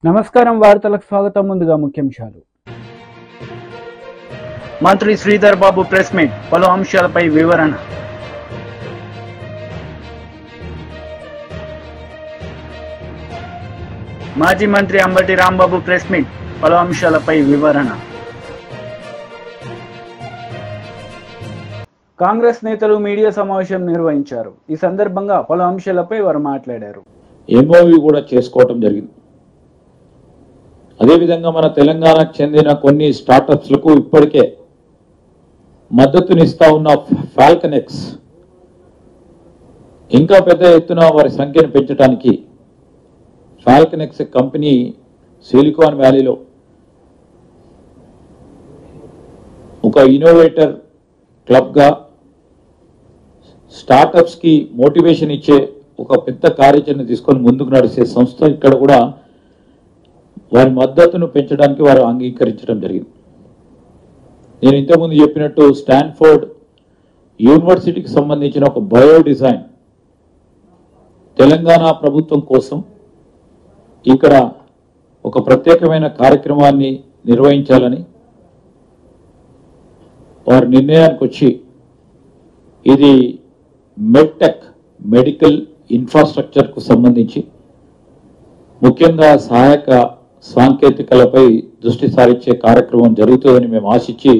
నమస్కారం వార్తలకు స్వాగతం. ముందుగా ముఖ్యాంశాలు. మంత్రి శ్రీధర్ బాబు ప్రెస్ మీట్, పలు అంశాలపై వివరణ. మాజీ మంత్రి అంబటి రాంబాబు ప్రెస్ మీట్, పలు అంశాలపై వివరణ. కాంగ్రెస్ నేతలు మీడియా సమావేశం నిర్వహించారు. ఈ సందర్భంగా పలు అంశాలపై వారు మాట్లాడారు. ఎంఓయూ కూడా చేసుకోవటం జరిగింది. అదేవిధంగా మన తెలంగాణకు చెందిన కొన్ని స్టార్టప్స్లకు ఇప్పటికే మద్దతునిస్తా ఉన్న ఫాల్కనెక్స్ ఇంకా పెద్ద ఎత్తున వారి సంఖ్యను పెంచడానికి ఫాల్కనెక్స్ కంపెనీ సిలికాన్ వ్యాలీలో ఒక ఇన్నోవేటర్ క్లబ్గా స్టార్టప్స్కి మోటివేషన్ ఇచ్చే ఒక పెద్ద కార్యాచరణ తీసుకొని ముందుకు నడిచే సంస్థ ఇక్కడ కూడా వారి మద్దతును పెంచడానికి వారు అంగీకరించడం జరిగింది. నేను ఇంతకుముందు చెప్పినట్టు స్టాన్ఫోర్డ్ యూనివర్సిటీకి సంబంధించిన ఒక బయో డిజైన్ తెలంగాణ ప్రభుత్వం కోసం ఇక్కడ ఒక ప్రత్యేకమైన కార్యక్రమాన్ని నిర్వహించాలని వారి నిర్ణయానికి వచ్చి ఇది మెడ్టెక్ మెడికల్ ఇన్ఫ్రాస్ట్రక్చర్కు సంబంధించి ముఖ్యంగా సహాయక సాంకేతికలపై దృష్టి సారించే కార్యక్రమం జరుగుతుందని మేము ఆశించి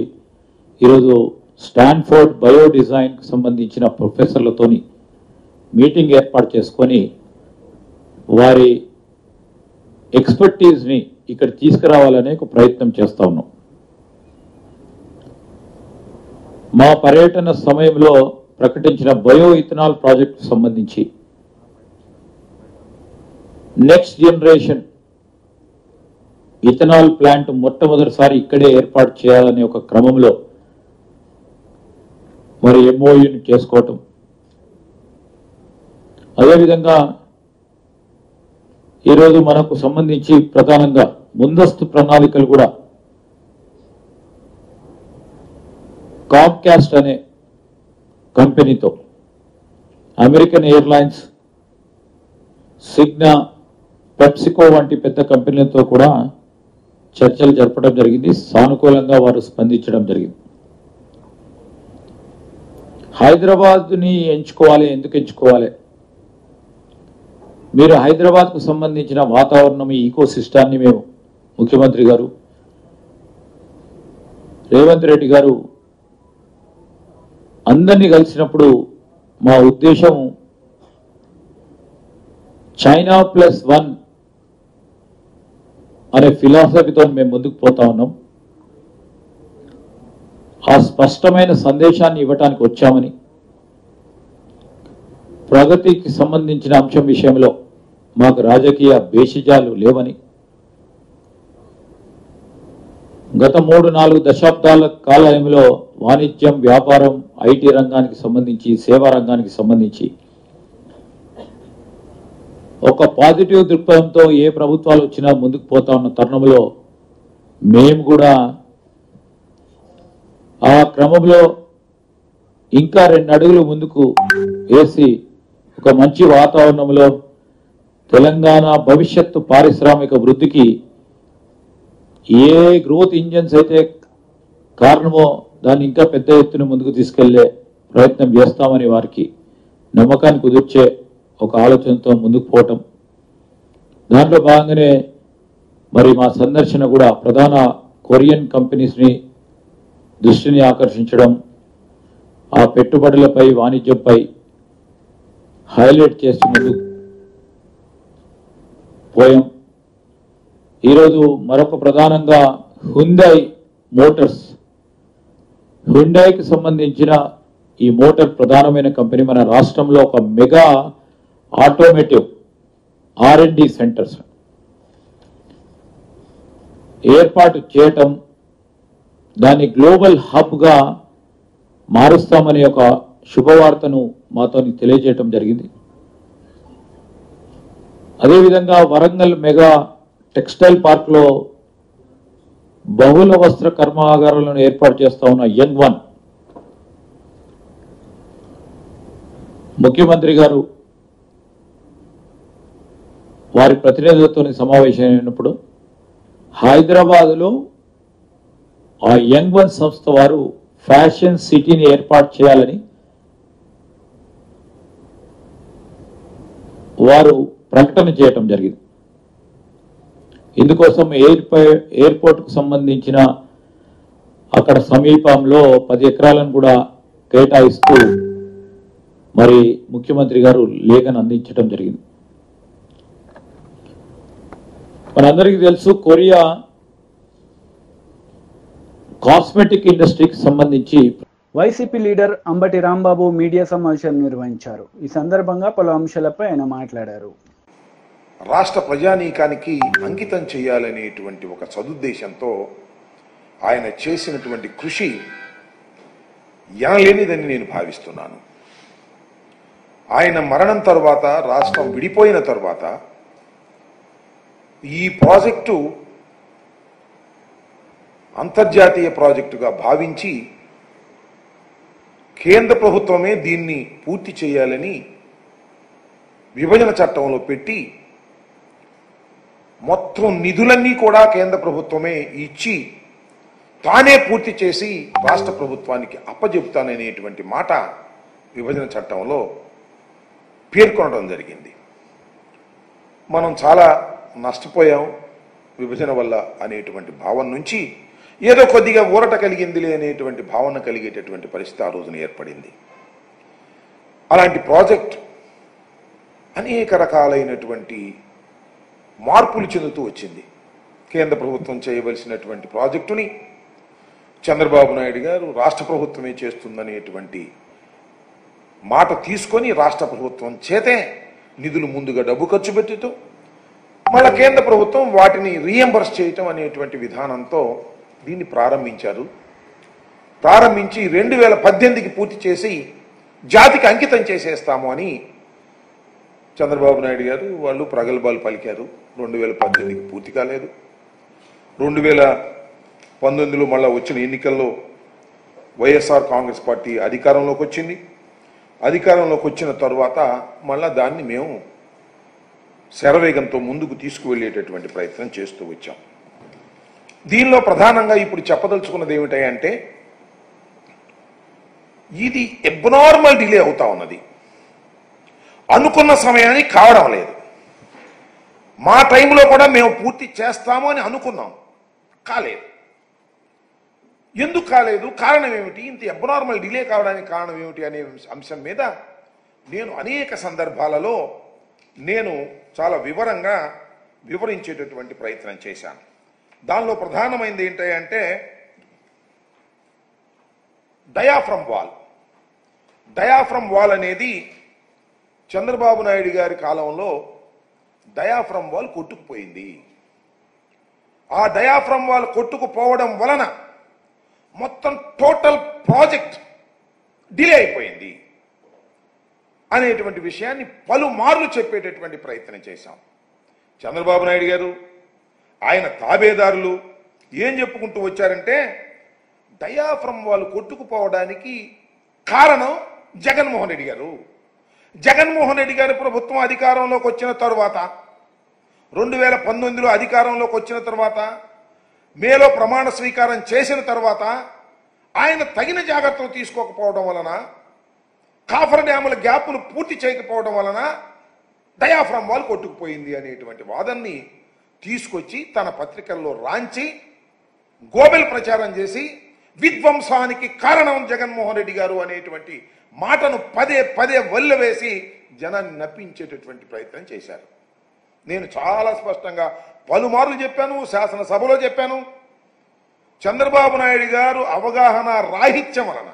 ఈరోజు స్టాన్ఫోర్డ్ బయో డిజైన్కు సంబంధించిన ప్రొఫెసర్లతోని మీటింగ్ ఏర్పాటు చేసుకొని వారి ఎక్స్పర్టీస్ని ఇక్కడ తీసుకురావాలనే ఒక ప్రయత్నం చేస్తా ఉన్నాం. మా పర్యటన సమయంలో ప్రకటించిన బయో ఇథనాల్ ప్రాజెక్టుకు సంబంధించి నెక్స్ట్ జనరేషన్ ఇథనాల్ ప్లాంట్ మొట్టమొదటిసారి ఇక్కడే ఏర్పాటు చేయాలనే ఒక క్రమంలో మరి ఎంఓయూని చేసుకోవటం, అదేవిధంగా ఈరోజు మనకు సంబంధించి ప్రధానంగా ముందస్తు ప్రణాళికలు కూడా కామ్కాస్ట్ అనే కంపెనీతో, అమెరికన్ ఎయిర్లైన్స్, సిగ్నా, పెప్సికో వంటి పెద్ద కంపెనీలతో కూడా చర్చలు జరపడం జరిగింది. సానుకూలంగా వారు స్పందించడం జరిగింది. హైదరాబాద్ని ఎంచుకోవాలి. ఎందుకు ఎంచుకోవాలి? మీరు హైదరాబాద్కు సంబంధించిన వాతావరణం, ఈ ఈకో సిస్టాన్ని మేము ముఖ్యమంత్రి గారు రేవంత్ రెడ్డి గారు అందరినీ కలిసినప్పుడు మా ఉద్దేశం చైనా +1 అనే ఫిలాసఫీతో మేము ముందుకు పోతా ఉన్నాం. ఆ స్పష్టమైన సందేశాన్ని ఇవ్వటానికి వచ్చామని, ప్రగతికి సంబంధించిన అంశం విషయంలో మాకు రాజకీయ భేషజాలు లేవని, గత 3-4 దశాబ్దాల కాలంలో వాణిజ్యం, వ్యాపారం, ఐటీ రంగానికి సంబంధించి, సేవా రంగానికి సంబంధించి ఒక పాజిటివ్ దృక్పథంతో ఏ ప్రభుత్వాలు వచ్చినా ముందుకు పోతా ఉన్న తరుణంలో మేము కూడా ఆ క్రమంలో ఇంకా 2 అడుగులు ముందుకు వేసి ఒక మంచి వాతావరణంలో తెలంగాణ భవిష్యత్తు పారిశ్రామిక వృద్ధికి ఏ గ్రోత్ ఇంజన్స్ అయితే కారణమో దాన్ని ఇంకా పెద్ద ఎత్తున ముందుకు తీసుకెళ్లే ప్రయత్నం చేస్తామని వారికి నమ్మకాన్ని కుదిర్చే ఒక ఆలోచనతో ముందుకు పోవటం. దాంట్లో భాగంగానే మరి మా సందర్శన కూడా ప్రధాన కొరియన్ కంపెనీస్ని దృష్టిని ఆకర్షించడం, ఆ పెట్టుబడులపై, వాణిజ్యంపై హైలైట్ చేసి ముందుకు పోయాం. ఈరోజు మరొక ప్రధానంగా హ్యుండాయ్ మోటార్స్, హ్యుండాయ్కి సంబంధించిన ఈ మోటార్ ప్రధానమైన కంపెనీ మన రాష్ట్రంలో ఒక మెగా ఆటోమేటివ్ R&D సెంటర్స్ ఏర్పాటు చేయటం, దాన్ని గ్లోబల్ హబ్గా మారుస్తామనే ఒక శుభవార్తను మాతో తెలియజేయటం జరిగింది. అదేవిధంగా వరంగల్ మెగా టెక్స్టైల్ పార్క్లో బహుళ వస్త్ర కర్మాగారాలను ఏర్పాటు చేస్తా ఉన్న యంగ్1 ముఖ్యమంత్రి గారు వారి ప్రతినిధులతో సమావేశమైనప్పుడు హైదరాబాదులో ఆ యంగ్ వన్ సంస్థ వారు ఫ్యాషన్ సిటీని ఏర్పాటు చేయాలని వారు ప్రకటన చేయటం జరిగింది. ఇందుకోసం ఎయిర్పోర్ట్కు సంబంధించిన అక్కడ సమీపంలో 10 ఎకరాలను కూడా కేటాయిస్తూ మరి ముఖ్యమంత్రి గారు లేఖను అందించడం జరిగింది. మనందరికీ తెలుసు, కొరియా కాస్మెటిక్ ఇండస్ట్రీకి సంబంధించి YCP leader Ambati Rambabu media సమావేశం నిర్వహించారు. ఈ సందర్భంగా పలు అంశాలపై ఆయన మాట్లాడారు. రాష్ట్ర ప్రజానీకానికి అంకితం చేయాలనేటువంటి ఒక సదుద్దేశంతో ఆయన చేసినటువంటి కృషి ఎనలేనిదని నేను భావిస్తున్నాను. ఆయన మరణం తర్వాత, రాష్ట్రం విడిపోయిన తర్వాత ఈ ప్రాజెక్టు అంతర్జాతీయ ప్రాజెక్టుగా భావించి కేంద్ర ప్రభుత్వమే దీన్ని పూర్తి చేయాలని విభజన చట్టంలో పెట్టి మొత్తం నిధులన్నీ కూడా కేంద్ర ప్రభుత్వమే ఇచ్చి తానే పూర్తి చేసి రాష్ట్ర ప్రభుత్వానికి అప్పజెపుతాననేటువంటి మాట విభజన చట్టంలో పేర్కొనడం జరిగింది. మనం చాలా నష్టపోయాం విభజన వల్ల అనేటువంటి భావన నుంచి ఏదో కొద్దిగా ఊరట కలిగిందిలే అనేటువంటి భావన కలిగేటటువంటి పరిస్థితి ఆ రోజున ఏర్పడింది. అలాంటి ప్రాజెక్ట్ అనేక రకాలైనటువంటి మార్పులు చెందుతూ వచ్చింది. కేంద్ర ప్రభుత్వం చేయవలసినటువంటి ప్రాజెక్టుని చంద్రబాబు నాయుడు గారు రాష్ట్ర ప్రభుత్వమే చేస్తుందనేటువంటి మాట తీసుకొని రాష్ట్ర ప్రభుత్వం చేతే నిధులు ముందుగా డబ్బు ఖర్చు పెట్టుతూ మళ్ళా కేంద్ర ప్రభుత్వం వాటిని రీఎంబర్స్ చేయటం అనేటువంటి విధానంతో దీన్ని ప్రారంభించారు. ప్రారంభించి 2018కి పూర్తి చేసి జాతికి అంకితం చేసేస్తాము అని చంద్రబాబు నాయుడు గారు వాళ్ళు ప్రగల్భాలు పలికారు. 2018కి పూర్తి కాలేదు. 2019లో మళ్ళా వచ్చిన ఎన్నికల్లో వైఎస్ఆర్ కాంగ్రెస్ పార్టీ అధికారంలోకి వచ్చింది. అధికారంలోకి వచ్చిన తర్వాత మళ్ళా దాన్ని మేము శరవేగంతో ముందుకు తీసుకువెళ్ళేటటువంటి ప్రయత్నం చేస్తూ వచ్చాం. దీనిలో ప్రధానంగా ఇప్పుడు చెప్పదలుచుకున్నది ఏమిటంటే ఇది అబ్నార్మల్ డిలే అవుతా ఉన్నది. అనుకున్న సమయానికి కావడం లేదు. మా టైంలో కూడా మేము పూర్తి చేస్తాము అని అనుకున్నాం, కాలేదు. ఎందుకు కాలేదు, కారణం ఏమిటి, ఇంత అబ్నార్మల్ డిలే కావడానికి కారణం ఏమిటి అనే అంశం మీద నేను అనేక సందర్భాలలో నేను చాలా వివరంగా వివరించేటటువంటి ప్రయత్నం చేశాను. దానిలో ప్రధానమైనది ఏంటంటే డయాఫ్రమ్ వాల్. డయాఫ్రమ్ వాల్ అనేది చంద్రబాబు నాయుడు గారి కాలంలో డయాఫ్రమ్ వాల్ కొట్టుకుపోయింది. ఆ డయాఫ్రమ్ వాల్ కొట్టుకుపోవడం వలన మొత్తం టోటల్ ప్రాజెక్ట్ డిలే అయిపోయింది అనేటువంటి విషయాన్ని పలుమార్లు చెప్పేటటువంటి ప్రయత్నం చేశాం. చంద్రబాబు నాయుడు గారు ఆయన తాబేదారులు ఏం చెప్పుకుంటూ వచ్చారంటే డయాఫ్రమ్ వాల్ కొట్టుకుపోవడానికి కారణం జగన్మోహన్ రెడ్డి గారు. జగన్మోహన్ రెడ్డి గారి ప్రభుత్వం అధికారంలోకి వచ్చిన తర్వాత 2019లో అధికారంలోకి వచ్చిన తర్వాత మేలో ప్రమాణ స్వీకారం చేసిన తర్వాత ఆయన తగిన జాగ్రత్తలు తీసుకోకపోవడం వలన, కాఫర్ డ్యాముల గ్యాపులు పూర్తి చేయకపోవడం వలన డయాఫ్రమ్ వాల్ కొట్టుకుపోయింది అనేటువంటి వాదనని తీసుకొచ్చి తన పత్రికల్లో రాంచి గోబెల్ ప్రచారం చేసి విధ్వంసానికి కారణం జగన్మోహన్ రెడ్డి గారు అనేటువంటి మాటను పదే పదే వల్లవేసి జనాన్ని నప్పించేటటువంటి ప్రయత్నం చేశారు. నేను చాలా స్పష్టంగా పలుమార్లు చెప్పాను, శాసనసభలో చెప్పాను. చంద్రబాబు నాయుడు గారు అవగాహన రాహిత్యం వలన,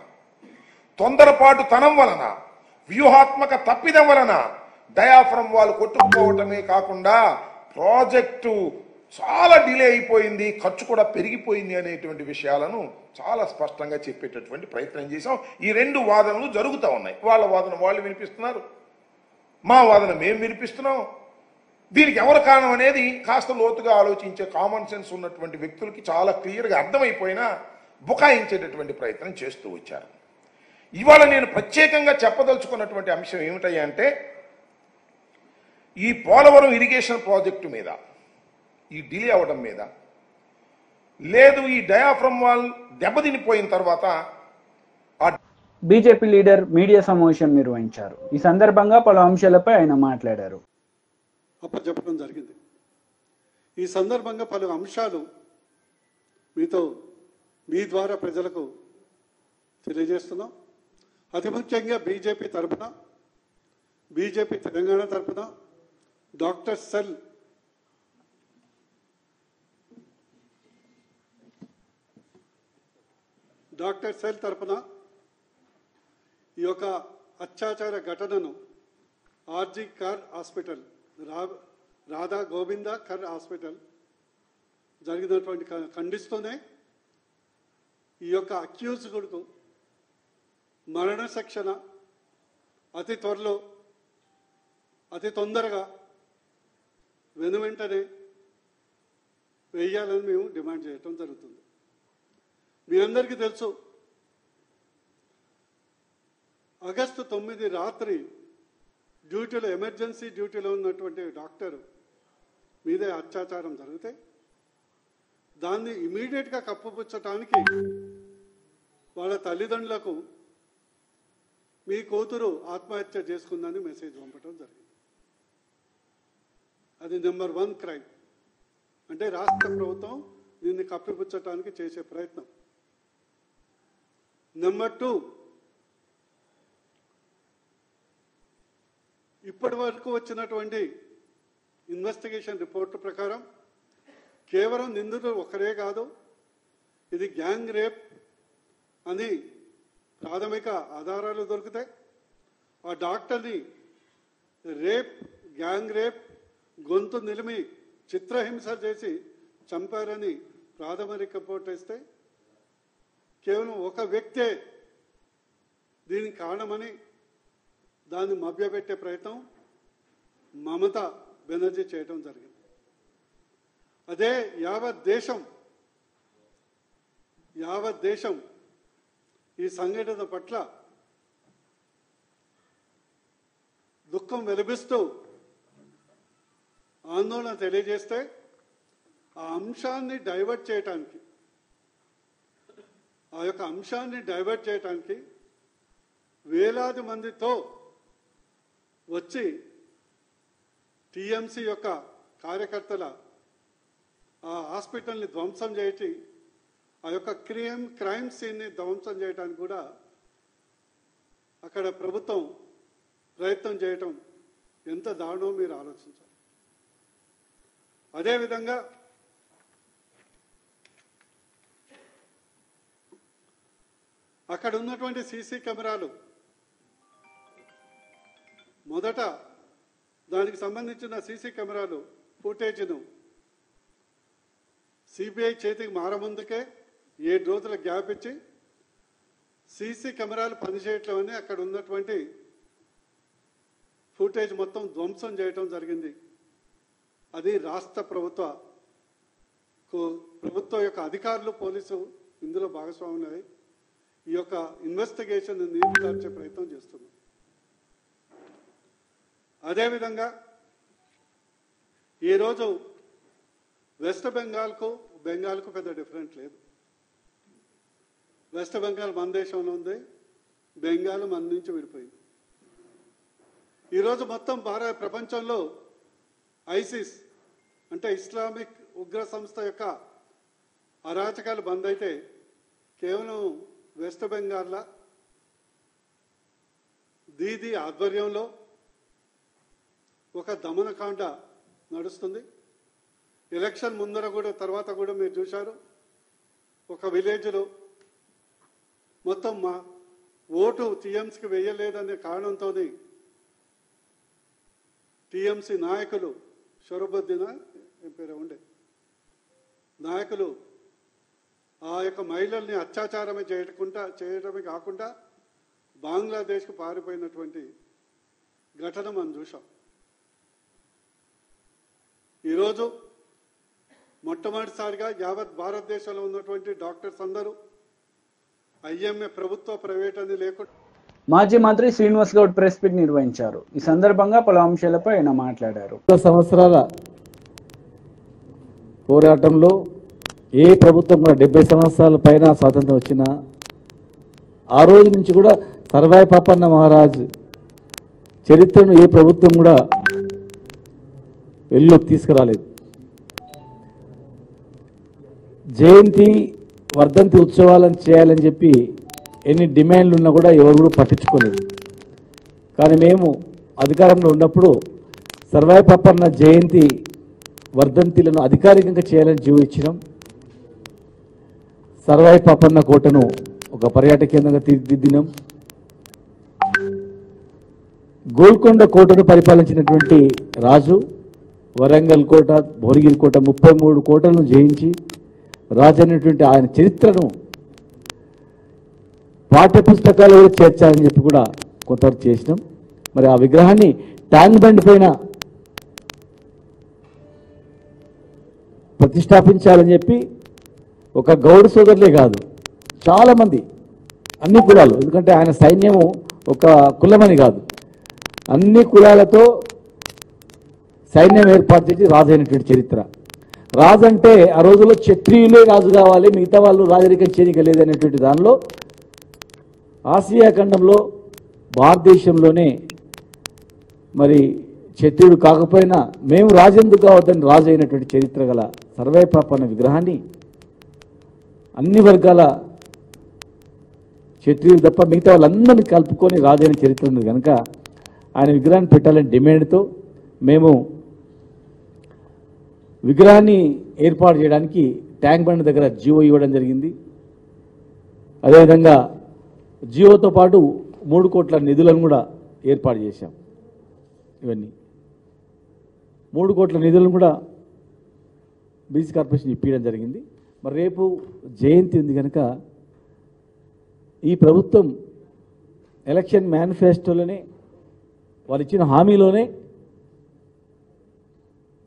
తొందరపాటు తనం వలన, వ్యూహాత్మక తప్పిదం వలన డయాఫ్రమ్ వాల్ కొట్టుకుపోవటమే కాకుండా ప్రాజెక్టు చాలా డిలే అయిపోయింది, ఖర్చు కూడా పెరిగిపోయింది అనేటువంటి విషయాలను చాలా స్పష్టంగా చెప్పేటటువంటి ప్రయత్నం చేశాం. ఈ రెండు వాదనలు జరుగుతూ ఉన్నాయి. వాళ్ళ వాదన వాళ్ళు వినిపిస్తున్నారు, మా వాదన మేము వినిపిస్తున్నాం. దీనికి ఎవరు కారణం అనేది కాస్త లోతుగా ఆలోచించే కామన్ సెన్స్ ఉన్నటువంటి వ్యక్తులకి చాలా క్లియర్గా అర్థమైపోయినా బుకాయించేటటువంటి ప్రయత్నం చేస్తూ వచ్చారు. ఇవాళ నేను ప్రత్యేకంగా చెప్పదలుచుకున్నటువంటి అంశం ఏమిటంటే ఈ పోలవరం ఇరిగేషన్ ప్రాజెక్టు మీద ఈ డిలే అవ్వడం మీద, లేదు ఈ డయాఫ్రమ్ వాల్ దెబ్బతినిపోయిన తర్వాత బీజేపీ లీడర్ మీడియా సమావేశం నిర్వహించారు. ఈ సందర్భంగా పలు అంశాలపై ఆయన మాట్లాడారు. చెప్పడం జరిగింది. ఈ సందర్భంగా పలు అంశాలు మీతో మీ ద్వారా ప్రజలకు తెలియజేస్తున్నాం. అతి ముఖ్యంగా బీజేపీ తరఫున, బీజేపీ తెలంగాణ తరఫున డాక్టర్ సెల్ తరఫున ఈ యొక్క అత్యాచార ఘటనను ఆర్జీ కర్ హాస్పిటల్, రాధా గోవింద కర్ హాస్పిటల్ జరిగినటువంటి ఖండిస్తూనే ఈ యొక్క అక్యూజ్డ్కు మరణ శిక్షణ అతి త్వరలో, అతి తొందరగా వెనువెంటనే వేయాలని మేము డిమాండ్ చేయటం జరుగుతుంది. మీ అందరికీ తెలుసు, ఆగస్టు 9 రాత్రి డ్యూటీలో, ఎమర్జెన్సీ డ్యూటీలో ఉన్నటువంటి డాక్టర్ మీదే అత్యాచారం జరిగితే దాన్ని ఇమీడియట్గా కప్పుపుచ్చటానికి వాళ్ళ తల్లిదండ్రులకు మీ కూతురు ఆత్మహత్య చేసుకుందని మెసేజ్ పంపడం జరిగింది. అది నెంబర్ 1 క్రైమ్. అంటే రాష్ట్ర ప్రభుత్వం దీన్ని కప్పిపుచ్చటానికి చేసే ప్రయత్నం. నెంబర్ 2, ఇప్పటి వరకు వచ్చినటువంటి ఇన్వెస్టిగేషన్ రిపోర్టు ప్రకారం కేవలం నిందితుడు ఒకరే కాదు, ఇది గ్యాంగ్ రేప్ అని ప్రాథమిక ఆధారాలు దొరికితే ఆ డాక్టర్ని గ్యాంగ్ రేప్, గొంతు నిలిమి చిత్రహింస చేసి చంపారని ప్రాథమిక రిపోర్ట్ ఇస్తే కేవలం ఒక వ్యక్తే దీనికి కారణమని దాన్ని మభ్యపెట్టే ప్రయత్నం మమతా బెనర్జీ చేయడం జరిగింది. అదే యావత్ దేశం ఈ సంఘటన పట్ల దుఃఖం వెలిపిస్తూ ఆందోళన తెలియజేస్తే ఆ అంశాన్ని డైవర్ట్ చేయటానికి వేలాది మందితో వచ్చి టీఎంసీ యొక్క కార్యకర్తల ఆ హాస్పిటల్ని ధ్వంసం చేసి ఆ యొక్క క్రైమ్ సీన్ని ధ్వంసం చేయడానికి కూడా అక్కడ ప్రభుత్వం ప్రయత్నం చేయటం ఎంత దారుణమో మీరు ఆలోచించాలి. అదేవిధంగా అక్కడ ఉన్నటువంటి సీసీ కెమెరాలు మొదట దానికి సంబంధించిన సీసీ కెమెరాలు ఫుటేజ్ను సిబిఐ చేతికి మారముందుకే 7 రోజుల గ్యాప్ ఇచ్చి సీసీ కెమెరాలు పనిచేయట్లేమని అక్కడ ఉన్నటువంటి ఫుటేజ్ మొత్తం ధ్వంసం చేయటం జరిగింది. అది రాష్ట్ర ప్రభుత్వం యొక్క అధికారులు, పోలీసు ఇందులో భాగస్వాములై ఈ యొక్క ఇన్వెస్టిగేషన్ నీరుగార్చే ప్రయత్నం చేస్తున్నారు. అదేవిధంగా ఈరోజు వెస్ట్ బెంగాల్కు పెద్ద డిఫరెంట్ లేదు. వెస్ట్ బెంగాల్ మన దేశంలో ఉంది, బెంగాల్ మన నుంచి విడిపోయింది. ఈరోజు మొత్తం ప్రపంచంలో ఐసిస్ అంటే ఇస్లామిక్ ఉగ్ర సంస్థ యొక్క అరాచకాలు బంద్ అయితే కేవలం వెస్ట్ బెంగాల్లో దీదీ ఆధ్వర్యంలో ఒక దమనకాండ నడుస్తుంది. ఎలక్షన్ ముందర కూడా తర్వాత కూడా మీరు చూశారు, ఒక విలేజ్లో మొత్తం మా ఓటు టీఎంసీకి వేయలేదనే కారణంతో టీఎంసీ నాయకులు షరబుద్దీన్ ఏం పేరు ఉండే నాయకులు ఆ యొక్క మహిళల్ని అత్యాచారమే చేయడమే కాకుండా బంగ్లాదేశ్కు పారిపోయినటువంటి ఘటన మనం చూసాం. ఈరోజు మొట్టమొదటిసారిగా యావత్ భారతదేశంలో ఉన్నటువంటి డాక్టర్స్ అందరూ ఐఎంఏ ప్రభుత్వ ప్రైవేట్ అని లేకుండా మాజీ మంత్రి శ్రీనివాస్ గౌడ్ ప్రెస్ మీట్ నిర్వహించారు. ఈ సందర్భంగా పలు అంశాలపై ఆయన మాట్లాడారు. సంవత్సరాల పోరాటంలో ఏ ప్రభుత్వం కూడా 70 సంవత్సరాల పైన స్వాతంత్రం వచ్చినా ఆ రోజు నుంచి కూడా సర్వాయి పాపన్న మహారాజ్ చరిత్రను ఏ ప్రభుత్వం కూడా వెలుగులోకి తీసుకురాలేదు. జయంతి వర్ధంతి ఉత్సవాలను చేయాలని చెప్పి ఎన్ని డిమాండ్లు ఉన్నా కూడా ఎవరు కూడా పట్టించుకోలేదు. కానీ మేము అధికారంలో ఉన్నప్పుడు సర్వాయి పాపన్న జయంతి వర్ధంతిలను అధికారికంగా చేయాలని జీవో ఇచ్చినాం. సర్వాయి పాపన్న కోటను ఒక పర్యాటక కేంద్రంగా తీర్చిదిద్దినాం. గోల్కొండ కోటను పరిపాలించినటువంటి రాజు వరంగల్ కోట, భువనగిరి కోట 33 కోటలను జయించి రాజు అనేటువంటి ఆయన చరిత్రను పాఠ్య పుస్తకాలు చేర్చాలని చెప్పి కూడా కొంతవరకు చేసినాం. మరి ఆ విగ్రహాన్ని ట్యాంక్ బండ్ పైన ప్రతిష్టాపించాలని చెప్పి ఒక గౌడ సోదరులే కాదు, చాలామంది అన్ని కులాలు, ఎందుకంటే ఆయన సైన్యము ఒక కులమని కాదు, అన్ని కులాలతో సైన్యం ఏర్పాటు చేసి రాజు అయినటువంటి చరిత్ర. రాజు అంటే ఆ రోజుల్లో క్షత్రియులే రాజు కావాలి, మిగతా వాళ్ళు రాజరికం చేయనిక లేదనేటువంటి దానిలో ఆసియా ఖండంలో భారతదేశంలోనే మరి క్షత్రియుడు కాకపోయినా మేము రాజెందుకు కావద్దని రాజు అయినటువంటి చరిత్ర గల సర్వాయి పాపన్న విగ్రహాన్ని అన్ని వర్గాల క్షత్రియులు తప్ప మిగతా వాళ్ళందరినీ కలుపుకొని రాజైన చరిత్ర ఉంది కనుక ఆయన విగ్రహాన్ని పెట్టాలని డిమాండ్తో మేము విగ్రహాన్ని ఏర్పాటు చేయడానికి ట్యాంక్ బండ్ దగ్గర జియో ఇవ్వడం జరిగింది. అదేవిధంగా జియోతో పాటు 3 కోట్ల నిధులను కూడా ఏర్పాటు చేశాం. ఇవన్నీ 3 కోట్ల నిధులను కూడా బీసీ కార్పొరేషన్ ఇప్పించడం జరిగింది. మరి రేపు జయంతి ఉంది కనుక ఈ ప్రభుత్వం ఎలక్షన్ మేనిఫెస్టోలోనే వాళ్ళు ఇచ్చిన హామీలోనే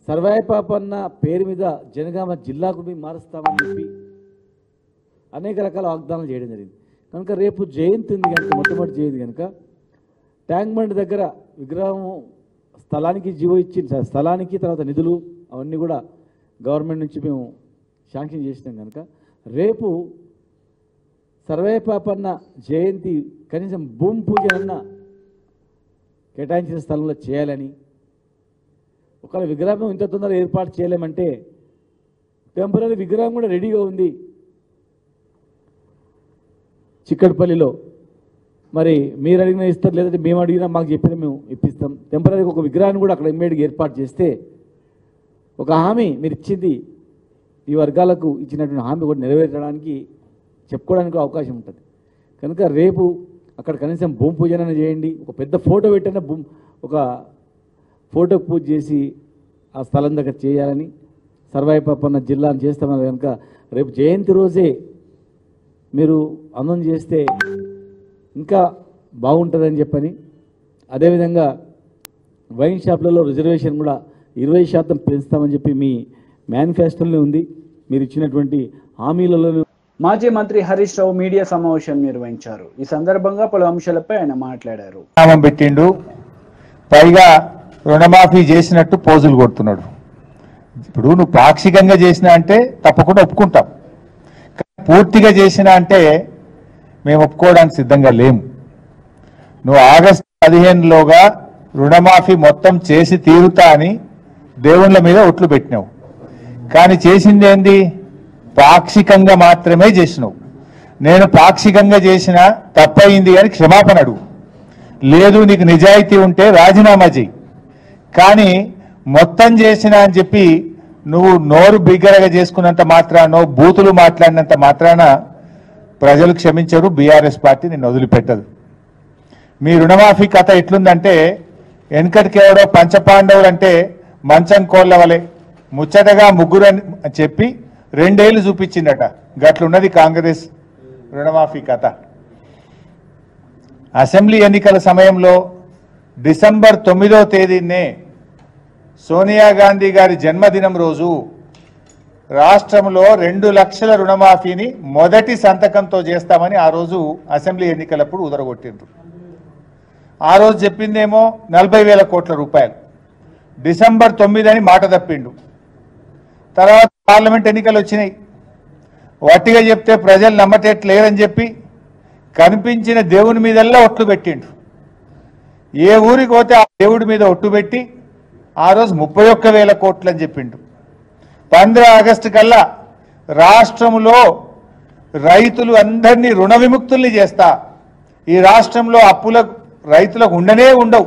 సర్వాయి పాపన్న పేరు మీద జనగామ జిల్లాకు మేము మారుస్తామని చెప్పి అనేక రకాల వాగ్దానాలు చేయడం జరిగింది. కనుక రేపు జయంతి ఉంది కనుక, మొట్టమొదటి జయంతి కనుక ట్యాంక్ బండ్ దగ్గర విగ్రహం స్థలానికి జీవో ఇచ్చిన స్థలానికి తర్వాత నిధులు అవన్నీ కూడా గవర్నమెంట్ నుంచి మేము శాంక్షన్ చేసినాం కనుక రేపు సర్వాయి పాపన్న జయంతి కనీసం భూమి పూజనన్నా కేటాయించిన స్థలంలో చేయాలని, ఒకవేళ విగ్రహం ఇంత తొందరగా ఏర్పాటు చేయలేమంటే టెంపరీ విగ్రహం కూడా రెడీగా ఉంది చిక్కడపల్లిలో. మరి మీరు అడిగినా ఇస్తారు, లేదంటే మేము అడిగినా మాకు చెప్పినా మేము ఇప్పిస్తాం. టెంపరీగా ఒక విగ్రహాన్ని కూడా అక్కడ ఇమ్మీడియట్గా ఏర్పాటు చేస్తే ఒక హామీ మీరు ఇచ్చింది ఈ వర్గాలకు ఇచ్చినటువంటి హామీ కూడా నెరవేర్చడానికి చెప్పుకోవడానికి అవకాశం ఉంటుంది. కనుక రేపు అక్కడ కనీసం భూమి పూజన చేయండి, ఒక పెద్ద ఫోటో పెట్టిన ఒక ఫోటోకు పూజ చేసి ఆ స్థలం దగ్గర చేయాలని సర్వాయి పాపన్న జిల్లాను చేస్తామని కనుక రేపు జయంతి రోజే మీరు అందం చేస్తే ఇంకా బాగుంటుందని చెప్పని, అదేవిధంగా వైన్ షాప్లలో రిజర్వేషన్ కూడా 20% పెంచుతామని చెప్పి మీ మేనిఫెస్టోలో ఉంది. మీరు ఇచ్చినటువంటి హామీలలో మాజీ మంత్రి హరీష్ రావు మీడియా సమావేశం నిర్వహించారు. ఈ సందర్భంగా పలు అంశాలపై ఆయన మాట్లాడారు. నామం పెట్టిండు, పైగా రుణమాఫీ చేసినట్టు పోజులు కొడుతున్నాడు. ఇప్పుడు నువ్వు పాక్షికంగా చేసినా అంటే తప్పకుండా ఒప్పుకుంటాం, పూర్తిగా చేసినా అంటే మేము ఒప్పుకోవడానికి సిద్ధంగా లేము. నువ్వు ఆగస్టు 15లోగా రుణమాఫీ మొత్తం చేసి తీరుతా అని దేవుళ్ళ మీద ఒట్లు పెట్టినావు, కానీ చేసింది ఏంది? పాక్షికంగా మాత్రమే చేసినావు. నేను పాక్షికంగా చేసిన తప్పయింది అని క్షమాపణ అడుగు, లేదు నీకు నిజాయితీ ఉంటే రాజీనామా చేయి. కానీ మొత్తం చేసిన అని చెప్పి నువ్వు నోరు బిగ్గరగా చేసుకున్నంత మాత్రానో బూతులు మాట్లాడినంత మాత్రాన ప్రజలు క్షమించరు, బీఆర్ఎస్ పార్టీ నిన్ను వదిలిపెట్టదు. మీ రుణమాఫీ కథ ఎట్లుందంటే వెనకటికేవడో పంచపాండవులు అంటే మంచం కోళ్ళ వలె ముచ్చటగా ముగ్గురు అని చెప్పి 2 ఏళ్ళు చూపించిందట. గట్లున్నది కాంగ్రెస్ రుణమాఫీ కథ. అసెంబ్లీ ఎన్నికల సమయంలో డిసెంబర్ 9వ తేదీనే సోనియా గాంధీ గారి జన్మదినం రోజు రాష్ట్రంలో 2 లక్షల రుణమాఫీని మొదటి సంతకంతో చేస్తామని ఆ రోజు అసెంబ్లీ ఎన్నికలప్పుడు ఉదరగొట్టిండ్రు. ఆ రోజు చెప్పిందేమో 40,000 కోట్ల రూపాయలు. డిసెంబర్ 9 అని మాట తప్పిండు. తర్వాత పార్లమెంట్ ఎన్నికలు వచ్చినాయి. వట్టిగా చెప్తే ప్రజలు నమ్మటట్లేరని చెప్పి కనిపించిన దేవుని మీదల్లా ఒట్లు పెట్టిండు. ఏ ఊరికి పోతే ఆ దేవుడి మీద ఒట్టు పెట్టి ఆ రోజు 31,000 కోట్లు అని చెప్పిండు. 15 ఆగస్టు కల్లా రాష్ట్రంలో రైతులు అందరినీ రుణ విముక్తుల్ని చేస్తా, ఈ రాష్ట్రంలో అప్పుల రైతులకు ఉండనే ఉండవు,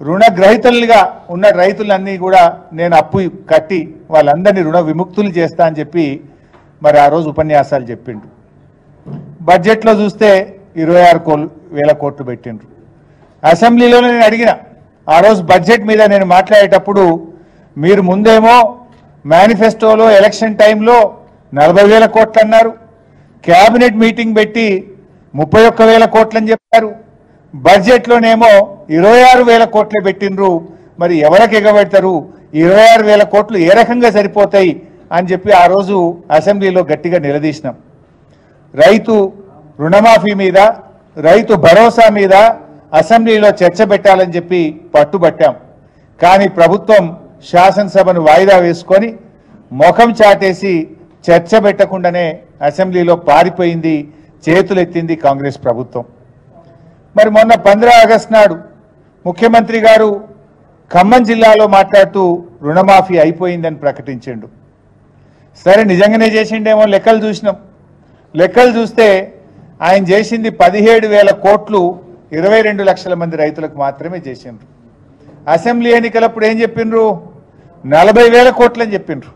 రుణగ్రహీతలుగా ఉన్న రైతులన్నీ కూడా నేను అప్పు కట్టి వాళ్ళందరినీ రుణ విముక్తులు చేస్తా అని చెప్పి మరి ఆ రోజు ఉపన్యాసాలు చెప్పిండు. బడ్జెట్లో చూస్తే 26,000 కోట్లు పెట్టిండ్రు. అసెంబ్లీలో నేను అడిగిన ఆ రోజు బడ్జెట్ మీద నేను మాట్లాడేటప్పుడు మీరు ముందేమో మేనిఫెస్టోలో ఎలక్షన్ టైంలో 40,000 కోట్లు అన్నారు, క్యాబినెట్ మీటింగ్ పెట్టి 31,000 కోట్లు అని చెప్పారు, బడ్జెట్లోనేమో 26,000 కోట్లే పెట్టిండ్రు. మరి ఎవరికి ఎగబెడతారు, 26,000 కోట్లు ఏ రకంగా సరిపోతాయి అని చెప్పి ఆ రోజు అసెంబ్లీలో గట్టిగా నిలదీసినాం. రైతు రుణమాఫీ మీద, రైతు భరోసా మీద అసెంబ్లీలో చర్చ పెట్టాలని చెప్పి పట్టుబట్టాం. కానీ ప్రభుత్వం శాసనసభను వాయిదా వేసుకొని ముఖం చాటేసి చర్చ పెట్టకుండానే అసెంబ్లీలో పారిపోయింది, చేతులెత్తింది కాంగ్రెస్ ప్రభుత్వం. మరి మొన్న 15 ఆగస్టు నాడు ముఖ్యమంత్రి గారు ఖమ్మం జిల్లాలో మాట్లాడుతూ రుణమాఫీ అయిపోయిందని ప్రకటించిండు. సరే నిజంగానే చేసిండేమో లెక్కలు చూసినాం. లెక్కలు చూస్తే ఆయన చేసింది 17,000 కోట్లు 22 లక్షల మంది రైతులకు మాత్రమే చేసిండ్రు. అసెంబ్లీ ఎన్నికలప్పుడు ఏం చెప్పిండ్రు, 40,000 కోట్లు అని చెప్పిండ్రు.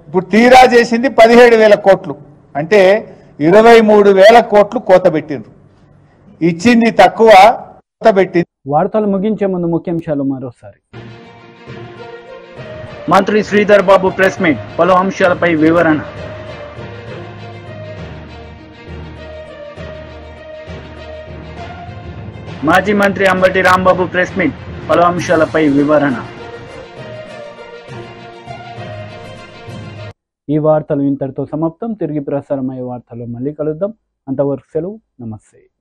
ఇప్పుడు తీరా చేసింది 17,000 కోట్లు, అంటే 23,000 కోట్లు కోత పెట్టిండ్రు. ఇచ్చింది తక్కువ, కోత పెట్టింది. వార్తలు ముగించే ముందు ముఖ్యాంశాలు మరోసారి. మంత్రి శ్రీధర్ బాబు ప్రెస్ మీట్, పలు అంశాలపై వివరణ. మాజీ మంత్రి అంబటి రాంబాబు ప్రెస్ మీట్, పలు అంశాలపై వివరణ. ఈ వార్తలు ఇంతటితో సమాప్తం. తిరిగి ప్రసారమయ్యే వార్తలు మళ్ళీ కలుద్దాం. అంతవరకు సెలవు. నమస్తే.